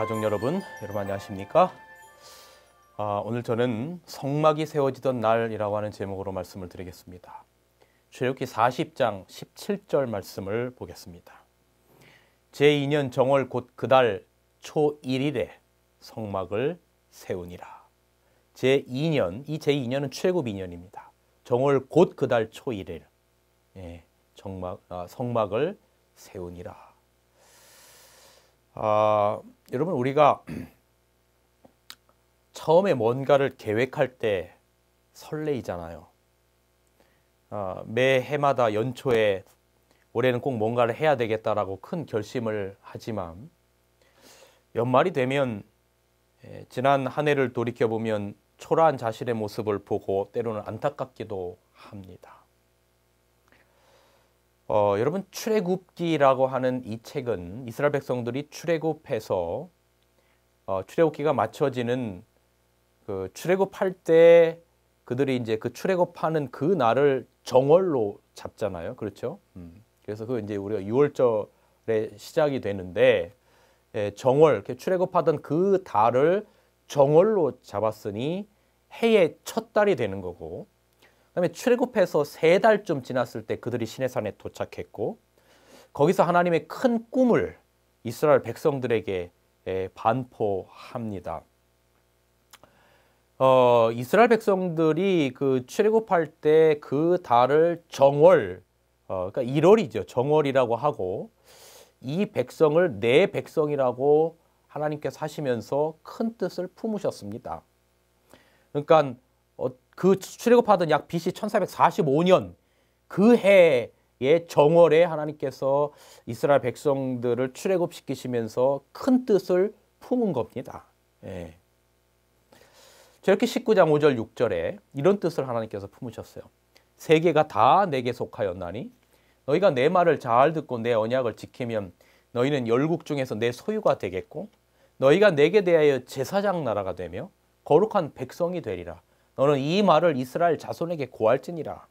가족 여러분 안녕하십니까? 오늘 저는 성막이 세워지던 날이라고 하는 제목으로 말씀을 드리겠습니다. 출애굽기 40장 17절 말씀을 보겠습니다. 제2년 정월 곧 그달 초 1일에 성막을 세우니라. 제2년, 이 제2년은 출애굽 2년입니다. 정월 곧 그달 초 1일, 성막을 세우니라. 여러분, 우리가 처음에 뭔가를 계획할 때 설레이잖아요. 매 해마다 연초에 올해는 꼭 뭔가를 해야 되겠다라고 큰 결심을 하지만 연말이 되면 지난 한 해를 돌이켜보면 초라한 자신의 모습을 보고 때로는 안타깝기도 합니다. 여러분, 출애굽기라고 하는 이 책은 이스라엘 백성들이 출애굽해서 출애굽기가 맞춰지는 그 출애굽할 때 그들이 이제 그 출애굽하는 그 날을 정월로 잡잖아요. 그렇죠? 그래서 그 이제 우리가 6월절에 시작이 되는데 정월, 출애굽하던 그 달을 정월로 잡았으니 해의 첫 달이 되는 거고, 그다음에 출애굽해서 3달쯤 지났을 때 그들이 시내산에 도착했고, 거기서 하나님의 큰 꿈을 이스라엘 백성들에게 반포합니다. 이스라엘 백성들이 그 출애굽할 때 그 달을 정월, 그러니까 1월이죠. 정월이라고 하고, 이 백성을 내 백성이라고 하나님께서 하시면서 큰 뜻을 품으셨습니다. 그러니까 그 출애굽하던 약 BC 1445년 그 해의 정월에 하나님께서 이스라엘 백성들을 출애굽시키시면서 큰 뜻을 품은 겁니다. 저렇게 19장 5절 6절에 이런 뜻을 하나님께서 품으셨어요. 세계가 다 내게 속하였나니 너희가 내 말을 잘 듣고 내 언약을 지키면 너희는 열국 중에서 내 소유가 되겠고 너희가 내게 대하여 제사장 나라가 되며 거룩한 백성이 되리라. 너는 이 말을 이스라엘 자손에게 고할지니라.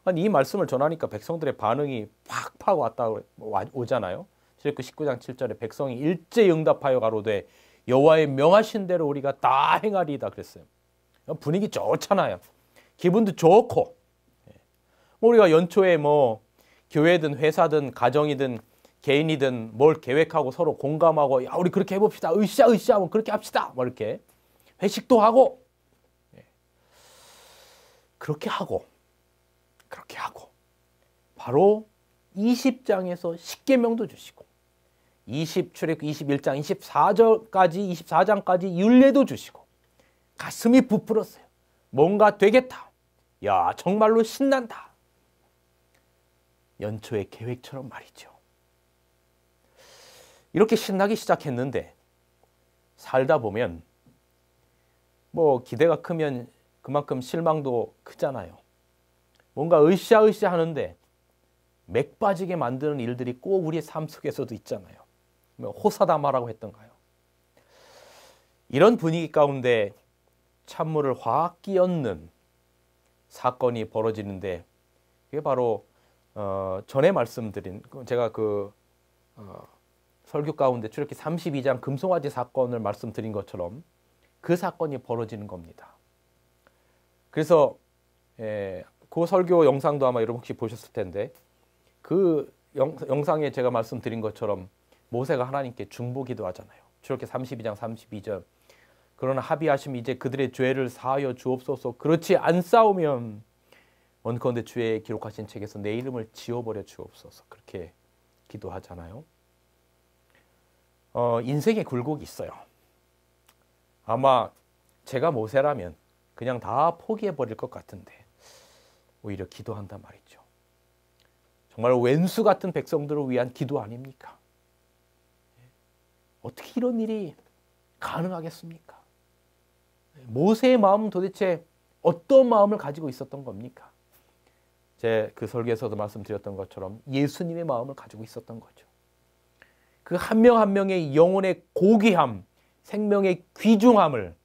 아니, 이 말씀을 전하니까 백성들의 반응이 팍팍 오잖아요. 출애굽기 19장 7절에 백성이 일제히 응답하여 가로되 여호와의 명하신 대로 우리가 다 행하리이다 그랬어요. 분위기 좋잖아요. 기분도 좋고. 우리가 연초에 교회든 회사든 가정이든 개인이든 뭘 계획하고 서로 공감하고, 야, 우리 그렇게 해봅시다. 으쌰 그렇게 합시다. 이렇게 회식도 하고, 그렇게 하고 바로 20장에서 십계명도 주시고 출애굽기 21장 24장까지 율례도 주시고 가슴이 부풀었어요. 뭔가 되겠다. 야, 정말로 신난다. 연초의 계획처럼 말이죠. 이렇게 신나기 시작했는데 살다 보면 기대가 크면 그만큼 실망도 크잖아요. 뭔가 으쌰으쌰 하는데 맥 빠지게 만드는 일들이 꼭 우리의 삶 속에서도 있잖아요. 호사다마라고 했던가요? 이런 분위기 가운데 찬물을 확 끼얹는 사건이 벌어지는데, 그게 바로 전에 말씀드린, 제가 설교 가운데 출애굽기 32장 금송아지 사건을 말씀드린 것처럼 그 사건이 벌어지는 겁니다. 그래서 그 설교 영상도 아마 여러분 혹시 보셨을 텐데, 그 영상에 제가 말씀드린 것처럼 모세가 하나님께 중보기도 하잖아요. 출애굽기 32장 32절. 그러나 합의하시면 이제 그들의 죄를 사하여 주옵소서. 그렇지 않사오면 원컨대 주의 기록하신 책에서 내 이름을 지워버려 주옵소서. 그렇게 기도하잖아요. 인생의 굴곡이 있어요. 아마 제가 모세라면 그냥 다 포기해버릴 것 같은데 오히려 기도한단 말이죠. 정말 왼수 같은 백성들을 위한 기도 아닙니까? 어떻게 이런 일이 가능하겠습니까? 모세의 마음은 도대체 어떤 마음을 가지고 있었던 겁니까? 제 그 설교에서도 말씀드렸던 것처럼 예수님의 마음을 가지고 있었던 거죠. 그 한 명 한 명의 영혼의 고귀함, 생명의 귀중함을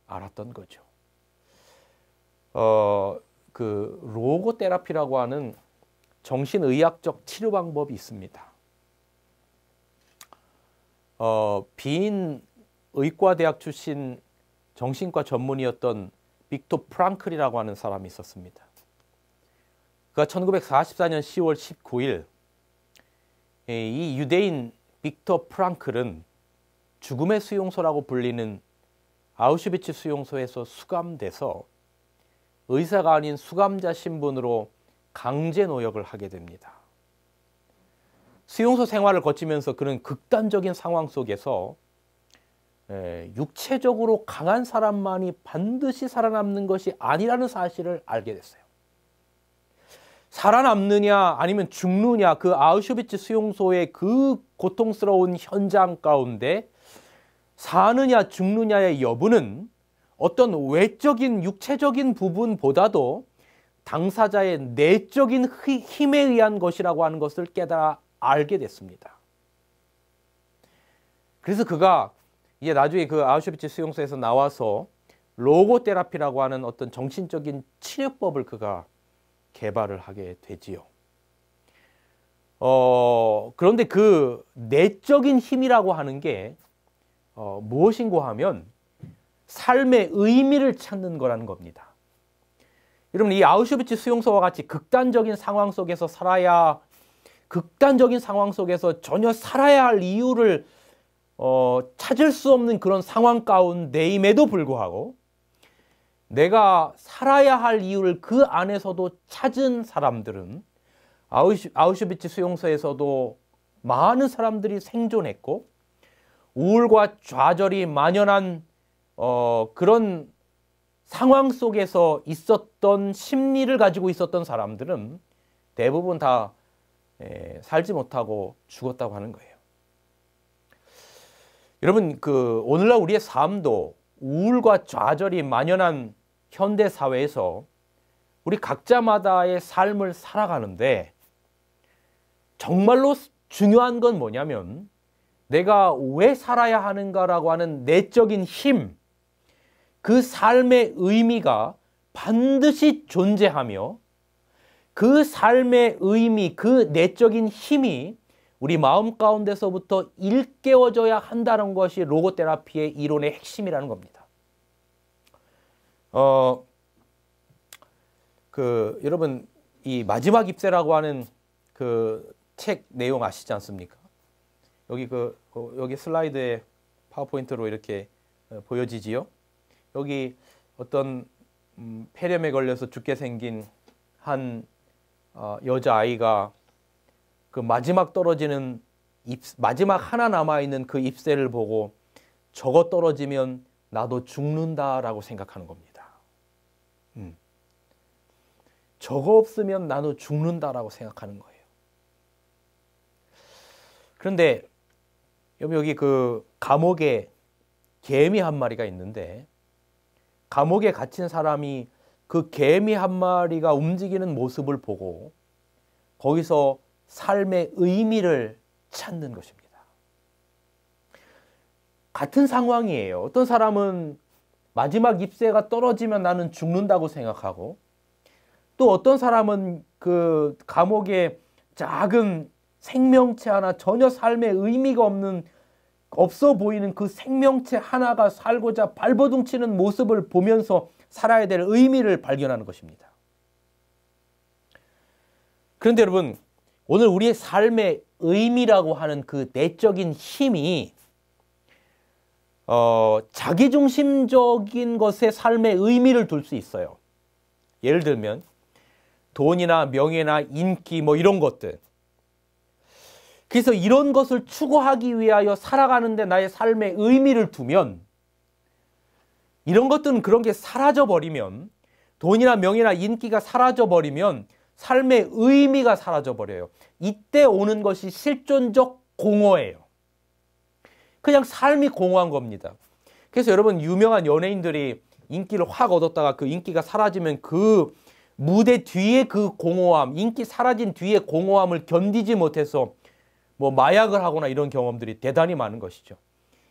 알았던 거죠. 그 로고테라피라고 하는 정신의학적 치료 방법이 있습니다. 빈 의과대학 출신 정신과 전문의였던 빅토 프랑클이라고 하는 사람이 있었습니다. 그가 1944년 10월 19일 이 유대인 빅토 프랑클은 죽음의 수용소라고 불리는 아우슈비츠 수용소에서 수감돼서 의사가 아닌 수감자 신분으로 강제 노역을 하게 됩니다. 수용소 생활을 거치면서 그런 극단적인 상황 속에서 육체적으로 강한 사람만이 반드시 살아남는 것이 아니라는 사실을 알게 됐어요. 살아남느냐 아니면 죽느냐, 그 아우슈비츠 수용소의 그 고통스러운 현장 가운데 사느냐 죽느냐의 여부는 어떤 외적인 육체적인 부분보다도 당사자의 내적인 힘에 의한 것이라고 하는 것을 깨달아 알게 됐습니다. 그래서 그가 이제 나중에 그 아우슈비츠 수용소에서 나와서 로고테라피라고 하는 어떤 정신적인 치료법을 그가 개발을 하게 되지요. 그런데 그 내적인 힘이라고 하는 게 무엇인고 하면 삶의 의미를 찾는 거라는 겁니다. 여러분, 이 아우슈비츠 수용소와 같이 극단적인 상황 속에서 전혀 살아야 할 이유를 찾을 수 없는 그런 상황 가운데임에도 불구하고 내가 살아야 할 이유를 그 안에서도 찾은 사람들은 아우슈비츠 수용소에서도 많은 사람들이 생존했고 우울과 좌절이 만연한 그런 상황 속에서 있었던 심리를 가지고 있었던 사람들은 대부분 다 살지 못하고 죽었다고 하는 거예요. 여러분, 오늘날 우리의 삶도 우울과 좌절이 만연한 현대 사회에서 우리 각자마다의 삶을 살아가는데 정말로 중요한 건 뭐냐면 내가 왜 살아야 하는가라고 하는 내적인 힘, 그 삶의 의미가 반드시 존재하며 그 삶의 의미, 그 내적인 힘이 우리 마음 가운데서부터 일깨워져야 한다는 것이 로고테라피의 이론의 핵심이라는 겁니다. 여러분, 이 마지막 입세라고 하는 그 책 내용 아시지 않습니까? 여기 슬라이드에 파워포인트로 이렇게 보여지지요. 여기 어떤 폐렴에 걸려서 죽게 생긴 한 여자아이가 그 마지막 떨어지는 마지막 하나 남아있는 그 잎새를 보고 저거 떨어지면 나도 죽는다라고 생각하는 겁니다. 저거 없으면 나도 죽는다라고 생각하는 거예요. 그런데 여기 그 감옥에 개미 한 마리가 있는데 감옥에 갇힌 사람이 그 개미 한 마리가 움직이는 모습을 보고 거기서 삶의 의미를 찾는 것입니다. 같은 상황이에요. 어떤 사람은 마지막 잎새가 떨어지면 나는 죽는다고 생각하고 또 어떤 사람은 그 감옥에 작은 생명체 하나, 전혀 삶의 의미가 없어 보이는 그 생명체 하나가 살고자 발버둥치는 모습을 보면서 살아야 될 의미를 발견하는 것입니다. 그런데 여러분, 오늘 우리의 삶의 의미라고 하는 그 내적인 힘이 자기중심적인 것에 삶의 의미를 둘 수 있어요. 예를 들면 돈이나 명예나 인기 뭐 이런 것들. 그래서 이런 것을 추구하기 위하여 살아가는데 나의 삶의 의미를 두면 이런 것들은 그런 게 사라져버리면 돈이나 명예나 인기가 사라져버리면 삶의 의미가 사라져버려요. 이때 오는 것이 실존적 공허예요. 그냥 삶이 공허한 겁니다. 그래서 여러분, 유명한 연예인들이 인기를 확 얻었다가 그 인기가 사라지면 그 무대 뒤에 그 공허함, 인기 사라진 뒤에 공허함을 견디지 못해서 뭐 마약을 하거나 이런 경험들이 대단히 많은 것이죠.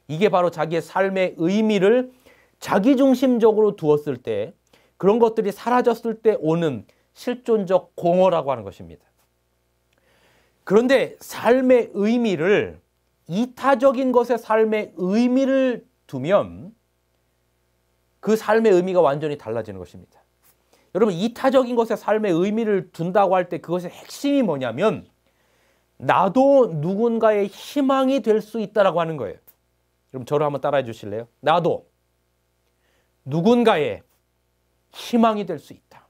이게 바로 자기의 삶의 의미를 자기중심적으로 두었을 때, 그런 것들이 사라졌을 때 오는 실존적 공허라고 하는 것입니다. 그런데 삶의 의미를 이타적인 것에 삶의 의미를 두면 그 삶의 의미가 완전히 달라지는 것입니다. 여러분, 이타적인 것에 삶의 의미를 둔다고 할 때 그것의 핵심이 뭐냐면 나도 누군가의 희망이 될 수 있다라고 하는 거예요. 그럼 저를 한번 따라해 주실래요? 나도 누군가의 희망이 될 수 있다.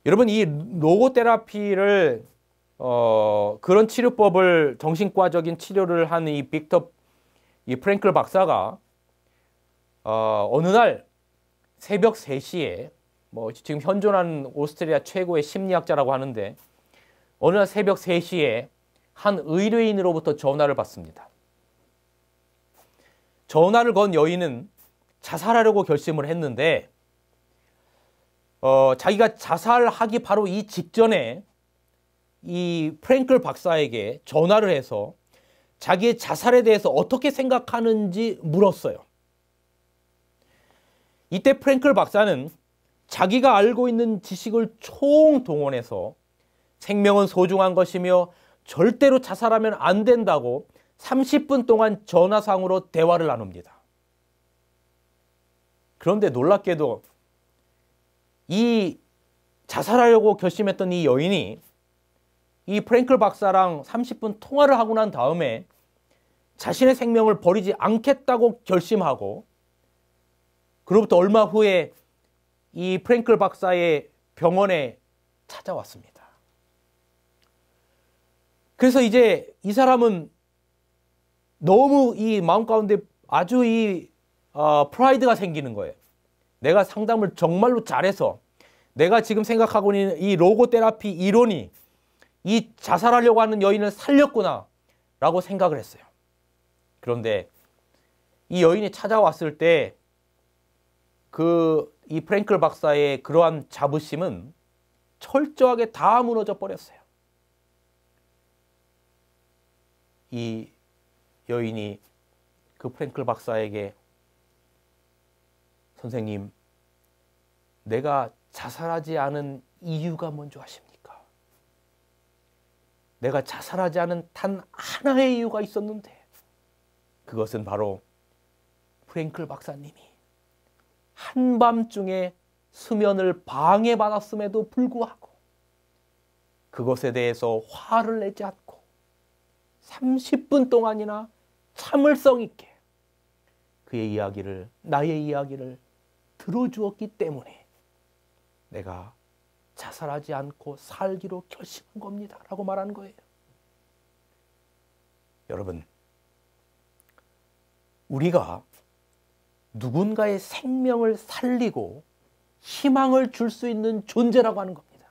여러분, 이 로고테라피를 그런 치료법을, 정신과적인 치료를 한 이 프랭클 박사가 어느 날 새벽 3시에 지금 현존하는 오스트리아 최고의 심리학자라고 하는데 어느 날 새벽 3시에 한 의뢰인으로부터 전화를 받습니다. 전화를 건 여인은 자살하려고 결심을 했는데 자기가 자살하기 바로 이 직전에 이 프랭클 박사에게 전화를 해서 자기의 자살에 대해서 어떻게 생각하는지 물었어요. 이때 프랭클 박사는 자기가 알고 있는 지식을 총동원해서 생명은 소중한 것이며 절대로 자살하면 안 된다고 30분 동안 전화상으로 대화를 나눕니다. 그런데 놀랍게도 이 자살하려고 결심했던 이 여인이 이 프랭클 박사랑 30분 통화를 하고 난 다음에 자신의 생명을 버리지 않겠다고 결심하고 그로부터 얼마 후에 이 프랭클 박사의 병원에 찾아왔습니다. 그래서 이제 이 사람은 너무 이 마음 가운데 아주 프라이드가 생기는 거예요. 내가 상담을 정말로 잘해서 내가 지금 생각하고 있는 이 로고테라피 이론이 이 자살하려고 하는 여인을 살렸구나 라고 생각을 했어요. 그런데 이 여인이 찾아왔을 때 이 프랭클 박사의 그러한 자부심은 철저하게 다 무너져 버렸어요. 이 여인이 그 프랭클 박사에게 선생님, 내가 자살하지 않은 이유가 뭔지 아십니까? 내가 자살하지 않은 단 하나의 이유가 있었는데 그것은 바로 프랭클 박사님이 한밤중에 수면을 방해받았음에도 불구하고 그것에 대해서 화를 내지 않고 30분 동안이나 참을성 있게 그의 이야기를, 나의 이야기를 들어주었기 때문에 내가 자살하지 않고 살기로 결심한 겁니다 라고 말하는 거예요. 여러분, 우리가 누군가의 생명을 살리고 희망을 줄 수 있는 존재라고 하는 겁니다.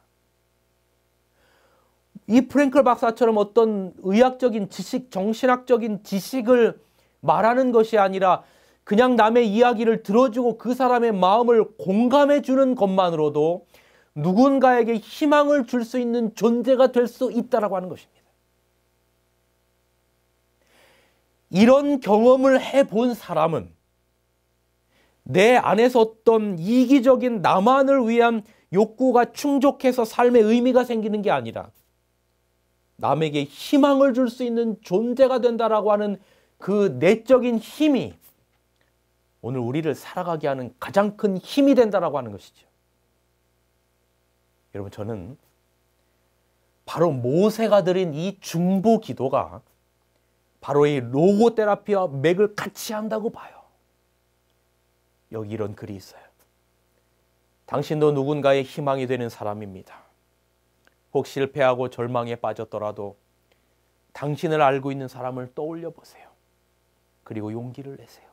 이 프랭클 박사처럼 어떤 의학적인 지식, 정신학적인 지식을 말하는 것이 아니라 그냥 남의 이야기를 들어주고 그 사람의 마음을 공감해 주는 것만으로도 누군가에게 희망을 줄 수 있는 존재가 될 수 있다라고 하는 것입니다. 이런 경험을 해본 사람은 내 안에서 어떤 이기적인 나만을 위한 욕구가 충족해서 삶의 의미가 생기는 게 아니라 남에게 희망을 줄 수 있는 존재가 된다라고 하는 그 내적인 힘이 오늘 우리를 살아가게 하는 가장 큰 힘이 된다라고 하는 것이죠. 여러분, 저는 바로 모세가 드린 이 중보 기도가 바로 이 로고테라피와 맥을 같이 한다고 봐요. 여기 이런 글이 있어요. 당신도 누군가의 희망이 되는 사람입니다. 혹 실패하고 절망에 빠졌더라도 당신을 알고 있는 사람을 떠올려 보세요. 그리고 용기를 내세요.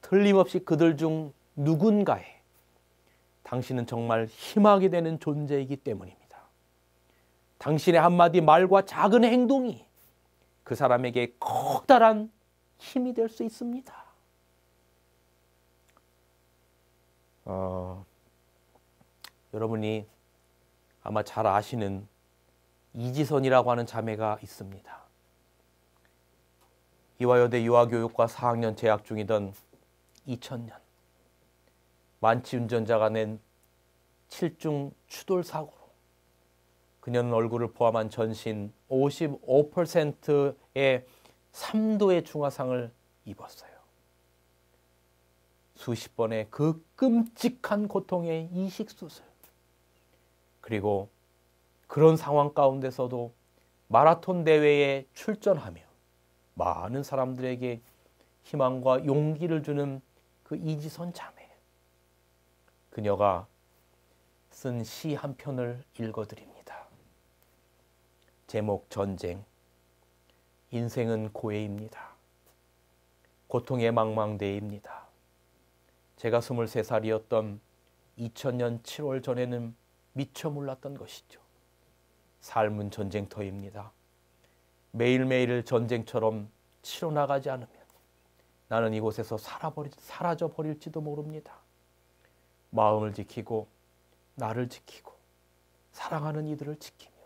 틀림없이 그들 중 누군가에 당신은 정말 희망이 되는 존재이기 때문입니다. 당신의 한마디 말과 작은 행동이 그 사람에게 커다란 힘이 될 수 있습니다. 여러분이 아마 잘 아시는 이지선이라고 하는 자매가 있습니다. 이화여대 유아교육과 4학년 재학 중이던 2000년 만취 운전자가 낸 7중 추돌 사고로 그녀는 얼굴을 포함한 전신 55%의 3도의 중화상을 입었어요. 수십 번의 그 끔찍한 고통의 이식수술, 그리고 그런 상황 가운데서도 마라톤 대회에 출전하며 많은 사람들에게 희망과 용기를 주는 그 이지선 자매, 그녀가 쓴 시 한 편을 읽어드립니다. 제목 전쟁. 인생은 고해입니다. 고통의 망망대해입니다. 제가 23살이었던 2000년 7월 전에는 미처 몰랐던 것이죠. 삶은 전쟁터입니다. 매일매일 전쟁처럼 치러나가지 않으면 나는 이곳에서 사라져 버릴지도 모릅니다. 마음을 지키고 나를 지키고 사랑하는 이들을 지키며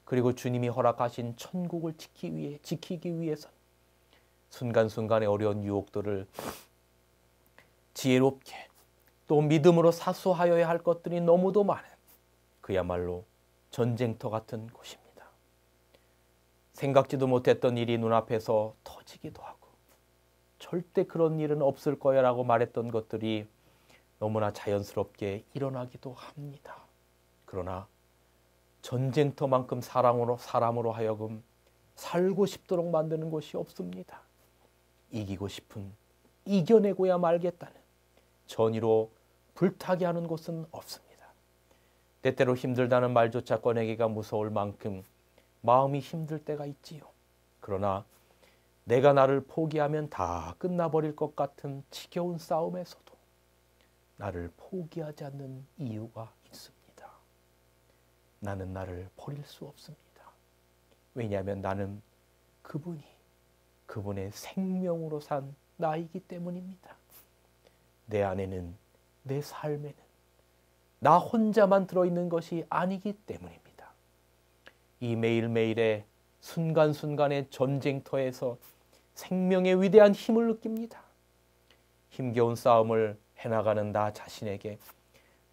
그리고 주님이 허락하신 천국을 지키기 위해서는 순간순간의 어려운 유혹들을 지혜롭게 또 믿음으로 사수하여야 할 것들이 너무도 많은 그야말로 전쟁터 같은 곳입니다. 생각지도 못했던 일이 눈앞에서 터지기도 하고 절대 그런 일은 없을 거야 라고 말했던 것들이 너무나 자연스럽게 일어나기도 합니다. 그러나 전쟁터만큼 사람으로 하여금 살고 싶도록 만드는 곳이 없습니다. 이기고 싶은, 이겨내고야 말겠다는 전의로 불타게 하는 곳은 없습니다. 때때로 힘들다는 말조차 꺼내기가 무서울 만큼 마음이 힘들 때가 있지요. 그러나 내가 나를 포기하면 다 끝나버릴 것 같은 지겨운 싸움에서도 나를 포기하지 않는 이유가 있습니다. 나는 나를 버릴 수 없습니다. 왜냐하면 나는 그분의 생명으로 산 나이기 때문입니다. 내 안에는, 내 삶에는 나 혼자만 들어있는 것이 아니기 때문입니다. 이 매일매일의 순간순간의 전쟁터에서 생명의 위대한 힘을 느낍니다. 힘겨운 싸움을 해나가는 나 자신에게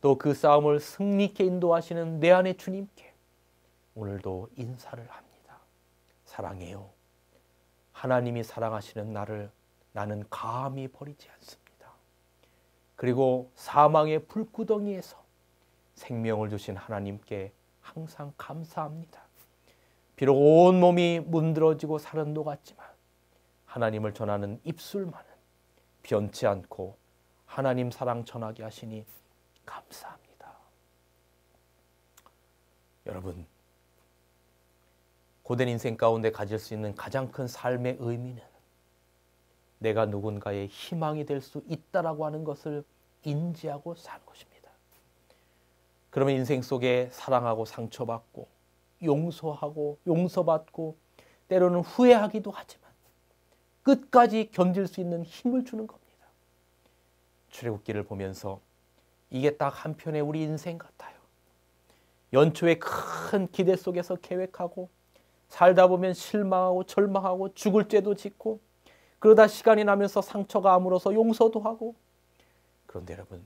또 그 싸움을 승리케 인도하시는 내 안의 주님께 오늘도 인사를 합니다. 사랑해요. 하나님이 사랑하시는 나를 나는 감히 버리지 않습니다. 그리고 사망의 불구덩이에서 생명을 주신 하나님께 항상 감사합니다. 비록 온몸이 문드러지고 살은 녹았지만 하나님을 전하는 입술만은 변치 않고 하나님 사랑 전하게 하시니 감사합니다. 여러분, 고된 인생 가운데 가질 수 있는 가장 큰 삶의 의미는 내가 누군가의 희망이 될 수 있다라고 하는 것을 인지하고 사는 것입니다. 그러면 인생 속에 사랑하고 상처받고 용서하고 용서받고 때로는 후회하기도 하지만 끝까지 견딜 수 있는 힘을 주는 겁니다. 출애굽기를 보면서 이게 딱 한편의 우리 인생 같아요. 연초에 큰 기대 속에서 계획하고 살다 보면 실망하고 절망하고 죽을 죄도 짓고 그러다 시간이 나면서 상처가 아물어서 용서도 하고. 그런데 여러분,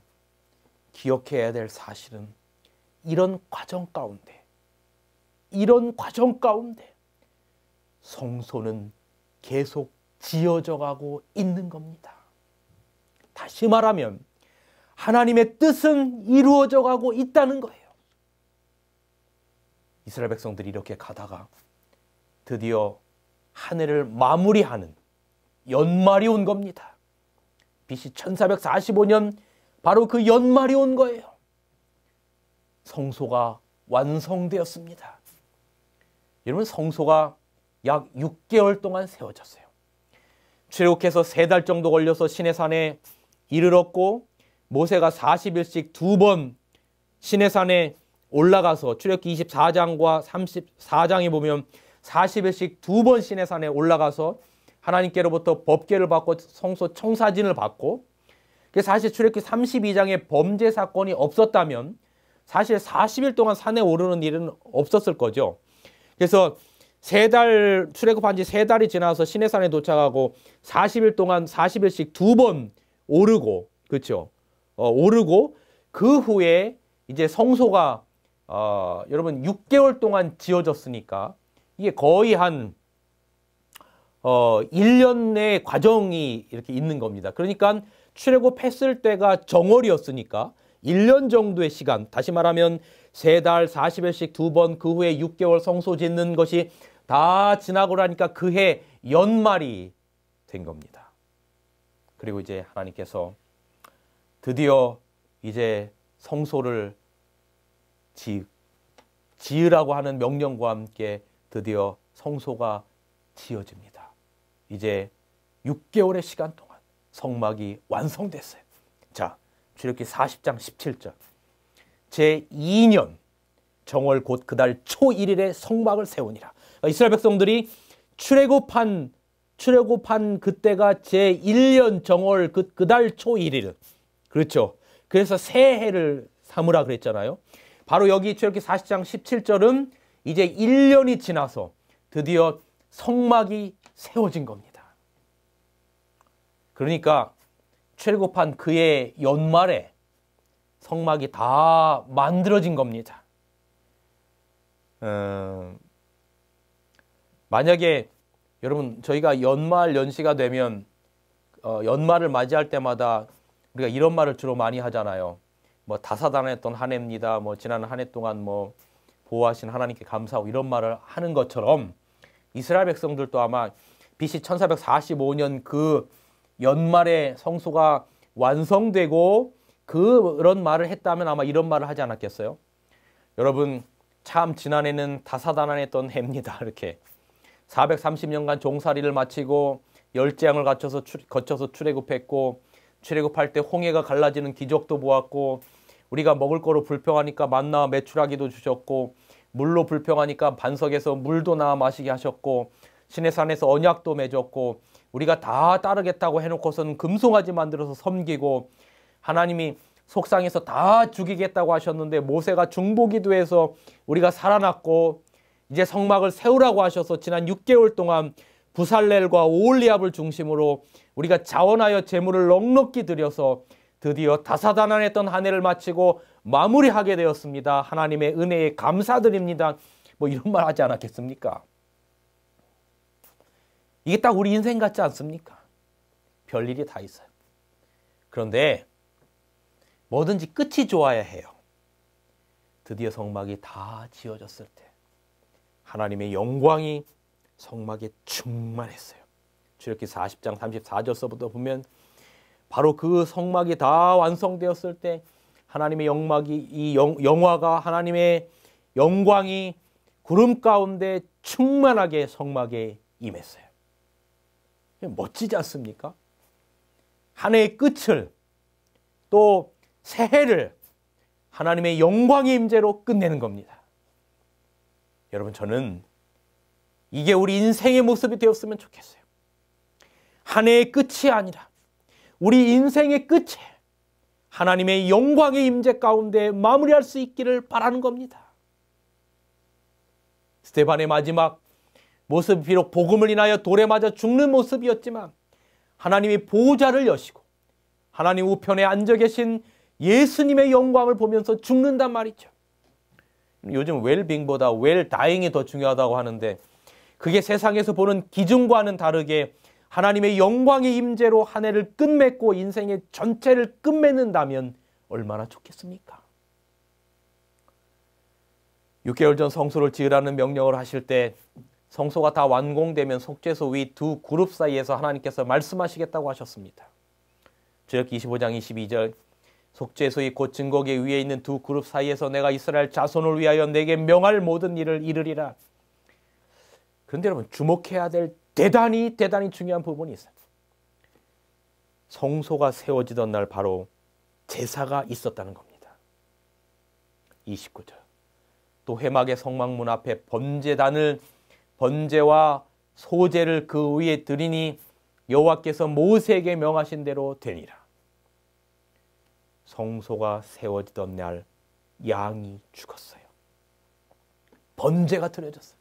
기억해야 될 사실은 이런 과정 가운데 성소는 계속 지어져 가고 있는 겁니다. 다시 말하면 하나님의 뜻은 이루어져 가고 있다는 거예요. 이스라엘 백성들이 이렇게 가다가 드디어 한 해를 마무리하는 연말이 온 겁니다. BC 1445년 바로 그 연말이 온 거예요. 성소가 완성되었습니다. 여러분, 성소가 약 6개월 동안 세워졌어요. 출애굽해서 3달 정도 걸려서 시내산에 이르렀고 모세가 40일씩 2번 시내산에 올라가서 출애굽기 24장과 34장에 보면 40일씩 2번 시내산에 올라가서 하나님께로부터 법궤를 받고 성소 청사진을 받고, 사실 출애굽기 32장에 범죄 사건이 없었다면 사실 40일 동안 산에 오르는 일은 없었을 거죠. 그래서 3달 출애굽한 지 3달이 지나서 시내산에 도착하고 40일 동안 40일씩 2번 오르고, 그렇죠? 오르고 그 후에 이제 성소가 여러분 6개월 동안 지어졌으니까 이게 거의 한 1년의 과정이 이렇게 있는 겁니다. 그러니까 출애굽했을 때가 정월이었으니까 1년 정도의 시간, 다시 말하면 3달 40일씩 2번, 그 후에 6개월 성소 짓는 것이 다 지나고 나니까 그해 연말이 된 겁니다. 그리고 이제 하나님께서 드디어 이제 성소를 지으라고 하는 명령과 함께 드디어 성소가 지어집니다. 이제 6개월의 시간 동안 성막이 완성됐어요. 자, 출애굽기 40장 17절. 제2년 정월 곧 그달 초 1일에 성막을 세우니라. 이스라엘 백성들이 출애굽한 그때가 제1년 정월 그달 초 1일. 그렇죠. 그래서 새해를 삼으라 그랬잖아요. 바로 여기 출애굽기 40장 17절은 이제 1년이 지나서 드디어 성막이 세워진 겁니다. 그러니까 출애굽한 그의 연말에 성막이 다 만들어진 겁니다. 만약에 여러분 저희가 연말 연시가 되면 연말을 맞이할 때마다 우리가 이런 말을 주로 많이 하잖아요. 뭐 다사다난했던 한 해입니다. 뭐 지난 한 해 동안 뭐 보호하신 하나님께 감사하고 이런 말을 하는 것처럼 이스라엘 백성들도 아마 BC 1445년 그 연말에 성소가 완성되고 그런 말을 했다면 아마 이런 말을 하지 않았겠어요? 여러분 참 지난해는 다사다난했던 해입니다. 이렇게 430년간 종살이를 마치고 열재앙을 거쳐서 출애굽했고 출애굽할 때 홍해가 갈라지는 기적도 보았고 우리가 먹을 거로 불평하니까 만나와 메추라기도 주셨고 물로 불평하니까 반석에서 물도 나와 마시게 하셨고 시내산에서 언약도 맺었고 우리가 다 따르겠다고 해놓고서는 금송아지 만들어서 섬기고 하나님이 속상해서 다 죽이겠다고 하셨는데 모세가 중보기도해서 우리가 살아났고 이제 성막을 세우라고 하셔서 지난 6개월 동안 부살렐과 오홀리압을 중심으로 우리가 자원하여 제물을 넉넉히 드려서 드디어 다사다난했던 한 해를 마치고 마무리하게 되었습니다. 하나님의 은혜에 감사드립니다. 뭐 이런 말 하지 않았겠습니까? 이게 딱 우리 인생 같지 않습니까? 별일이 다 있어요. 그런데 뭐든지 끝이 좋아야 해요. 드디어 성막이 다 지어졌을 때 하나님의 영광이 성막에 충만했어요. 출애굽기 40장 34절서부터 보면 바로 그 성막이 다 완성되었을 때 하나님의 영화가 하나님의 영광이 구름 가운데 충만하게 성막에 임했어요. 멋지지 않습니까? 한 해의 끝을 또 새해를 하나님의 영광의 임재로 끝내는 겁니다. 여러분 저는 이게 우리 인생의 모습이 되었으면 좋겠어요. 한 해의 끝이 아니라 우리 인생의 끝에 하나님의 영광의 임재 가운데 마무리할 수 있기를 바라는 겁니다. 스데반의 마지막 모습이 비록 복음을 인하여 돌에 맞아 죽는 모습이었지만 하나님이 보호자를 여시고 하나님 우편에 앉아 계신 예수님의 영광을 보면서 죽는단 말이죠. 요즘 웰빙보다 웰다잉이 더 중요하다고 하는데 그게 세상에서 보는 기준과는 다르게 하나님의 영광의 임재로 한 해를 끝맺고 인생의 전체를 끝맺는다면 얼마나 좋겠습니까? 6개월 전 성소를 지으라는 명령을 하실 때 성소가 다 완공되면 속죄소 위 두 그룹 사이에서 하나님께서 말씀하시겠다고 하셨습니다. 출애굽기 25장 22절 속죄소의 곧 증거계 위에 있는 두 그룹 사이에서 내가 이스라엘 자손을 위하여 내게 명할 모든 일을 이르리라. 그런데 여러분 주목해야 될 대단히 중요한 부분이 있어요. 성소가 세워지던 날 바로 제사가 있었다는 겁니다. 29절 또 회막의 성막문 앞에 번제와 소제를 그 위에 드리니 여호와께서 모세에게 명하신 대로 되니라. 성소가 세워지던 날 양이 죽었어요. 번제가 드려졌어요.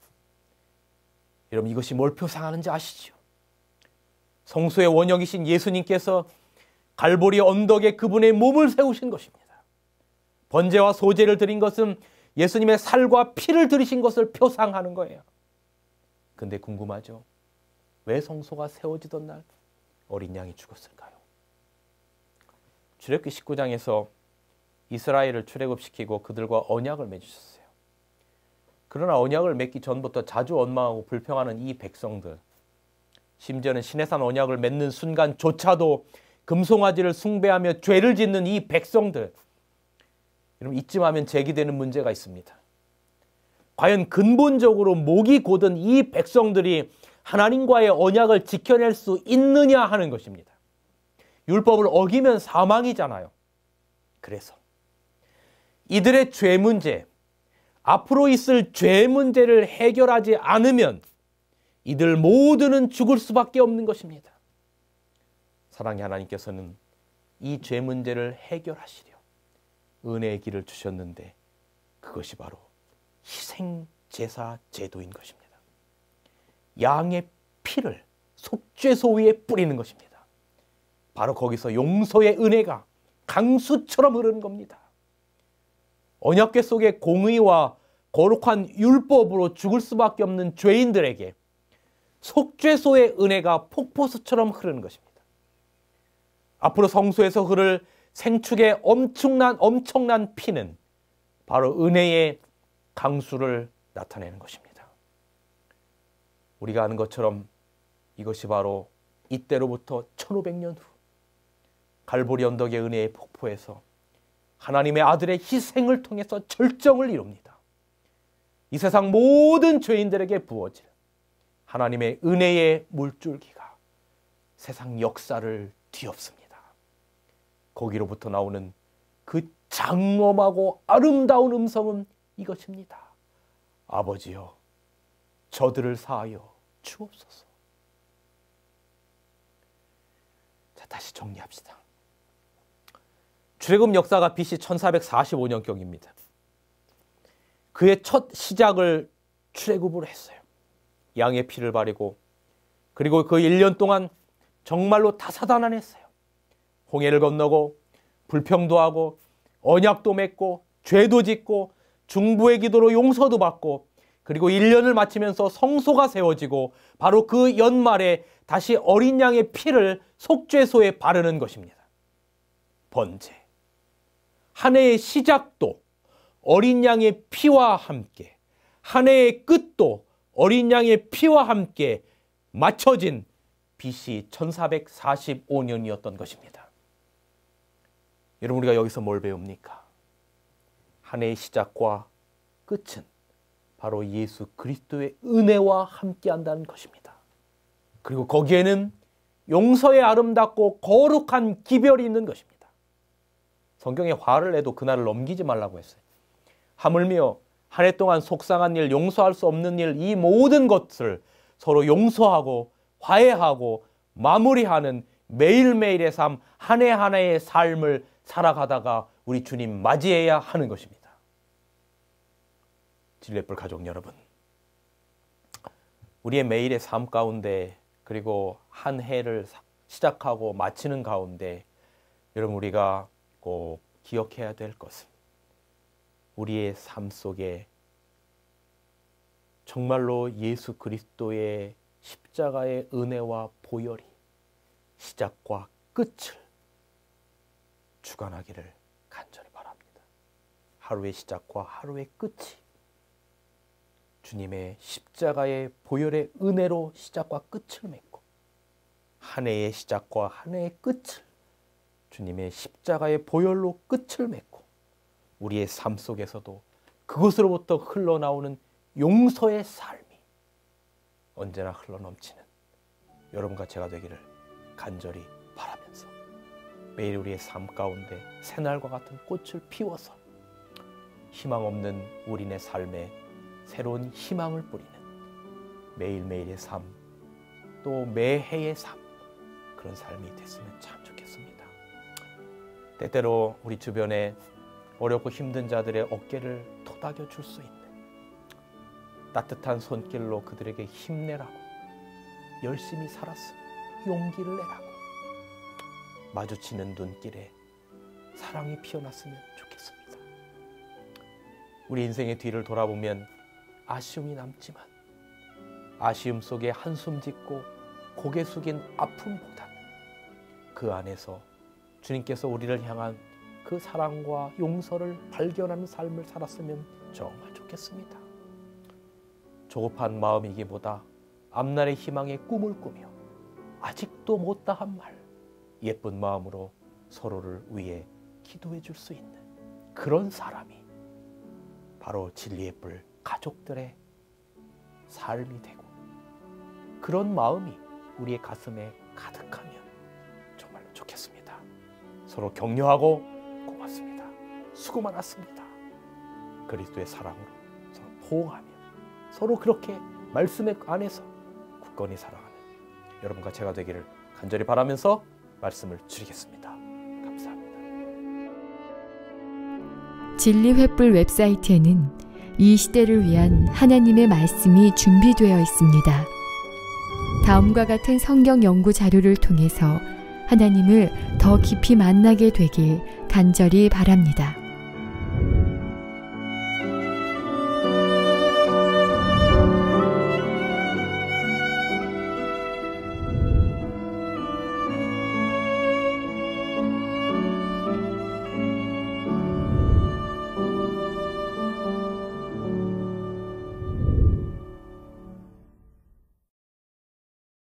여러분 이것이 뭘 표상하는지 아시죠? 성소의 원형이신 예수님께서 갈보리 언덕에 그분의 몸을 세우신 것입니다. 번제와 소제를 드린 것은 예수님의 살과 피를 들이신 것을 표상하는 거예요. 근데 궁금하죠? 왜 성소가 세워지던 날 어린 양이 죽었을까요? 출애굽기 19장에서 이스라엘을 출애굽시키고 그들과 언약을 맺으셨어요. 그러나 언약을 맺기 전부터 자주 원망하고 불평하는 이 백성들, 심지어는 시내산 언약을 맺는 순간조차도 금송아지를 숭배하며 죄를 짓는 이 백성들, 여러분 이쯤 하면 제기되는 문제가 있습니다. 과연 근본적으로 목이 곧은 이 백성들이 하나님과의 언약을 지켜낼 수 있느냐 하는 것입니다. 율법을 어기면 사망이잖아요. 그래서 이들의 죄 문제, 앞으로 있을 죄 문제를 해결하지 않으면 이들 모두는 죽을 수밖에 없는 것입니다. 사랑의 하나님께서는 이 죄 문제를 해결하시려 은혜의 길을 주셨는데 그것이 바로 희생제사 제도인 것입니다. 양의 피를 속죄소 위에 뿌리는 것입니다. 바로 거기서 용서의 은혜가 강수처럼 흐르는 겁니다. 언약궤 속의 공의와 거룩한 율법으로 죽을 수밖에 없는 죄인들에게 속죄소의 은혜가 폭포수처럼 흐르는 것입니다. 앞으로 성소에서 흐를 생축의 엄청난 피는 바로 은혜의 강수를 나타내는 것입니다. 우리가 아는 것처럼 이것이 바로 이때로부터 1500년 후 갈보리 언덕의 은혜의 폭포에서 하나님의 아들의 희생을 통해서 절정을 이룹니다. 이 세상 모든 죄인들에게 부어질 하나님의 은혜의 물줄기가 세상 역사를 뒤엎습니다. 거기로부터 나오는 그 장엄하고 아름다운 음성은 이것입니다. 아버지여, 저들을 사하여 주옵소서. 자, 다시 정리합시다. 출애굽 역사가 BC 1445년경입니다. 그의 첫 시작을 출애굽으로 했어요. 양의 피를 바르고 그리고 그 1년 동안 정말로 다사다난했어요. 홍해를 건너고 불평도 하고 언약도 맺고 죄도 짓고 중보의 기도로 용서도 받고 그리고 1년을 마치면서 성소가 세워지고 바로 그 연말에 다시 어린 양의 피를 속죄소에 바르는 것입니다. 번제. 한 해의 시작도 어린 양의 피와 함께, 한 해의 끝도 어린 양의 피와 함께 맞춰진 BC 1445년이었던 것입니다. 여러분, 우리가 여기서 뭘 배웁니까? 한 해의 시작과 끝은 바로 예수 그리스도의 은혜와 함께한다는 것입니다. 그리고 거기에는 용서의 아름답고 거룩한 기별이 있는 것입니다. 성경에 화를 내도 그날을 넘기지 말라고 했어요. 하물며 한 해 동안 속상한 일, 용서할 수 없는 일, 이 모든 것을 서로 용서하고 화해하고 마무리하는 매일매일의 삶, 한 해 한 해의 삶을 살아가다가 우리 주님 맞이해야 하는 것입니다. 진례불 가족 여러분, 우리의 매일의 삶 가운데 그리고 한 해를 시작하고 마치는 가운데 여러분, 우리가 꼭 기억해야 될 것은 우리의 삶 속에 정말로 예수 그리스도의 십자가의 은혜와 보혈이 시작과 끝을 주관하기를 간절히 바랍니다. 하루의 시작과 하루의 끝이 주님의 십자가의 보혈의 은혜로 시작과 끝을 맺고 한 해의 시작과 한 해의 끝을 주님의 십자가의 보혈로 끝을 맺고 우리의 삶 속에서도 그것으로부터 흘러나오는 용서의 삶이 언제나 흘러넘치는 여러분과 제가 되기를 간절히 바라면서 매일 우리의 삶 가운데 새날과 같은 꽃을 피워서 희망 없는 우리네 삶에 새로운 희망을 뿌리는 매일매일의 삶, 또 매해의 삶, 그런 삶이 됐으면 참 좋겠습니다. 때때로 우리 주변에 어렵고 힘든 자들의 어깨를 토닥여 줄 수 있는 따뜻한 손길로 그들에게 힘내라고, 열심히 살았으니 용기를 내라고, 마주치는 눈길에 사랑이 피어났으면 좋겠습니다. 우리 인생의 뒤를 돌아보면 아쉬움이 남지만 아쉬움 속에 한숨 짓고 고개 숙인 아픔보다 그 안에서 주님께서 우리를 향한 그 사랑과 용서를 발견하는 삶을 살았으면 정말 좋겠습니다. 조급한 마음이기보다 앞날의 희망의 꿈을 꾸며 아직도 못다한 말, 예쁜 마음으로 서로를 위해 기도해 줄 수 있는 그런 사람이 바로 진리의 뿔 가족들의 삶이 되고, 그런 마음이 우리의 가슴에 가득하면 정말 좋겠습니다. 서로 격려하고 고맙습니다. 수고 많았습니다. 그리스도의 사랑으로 서로 포옹하며 서로 그렇게 말씀의 안에서 굳건히 살아가는 여러분과 제가 되기를 간절히 바라면서 말씀을 드리겠습니다. 감사합니다. 진리 횃불 웹사이트에는 이 시대를 위한 하나님의 말씀이 준비되어 있습니다. 다음과 같은 성경 연구 자료를 통해서 하나님을 더 깊이 만나게 되길 간절히 바랍니다.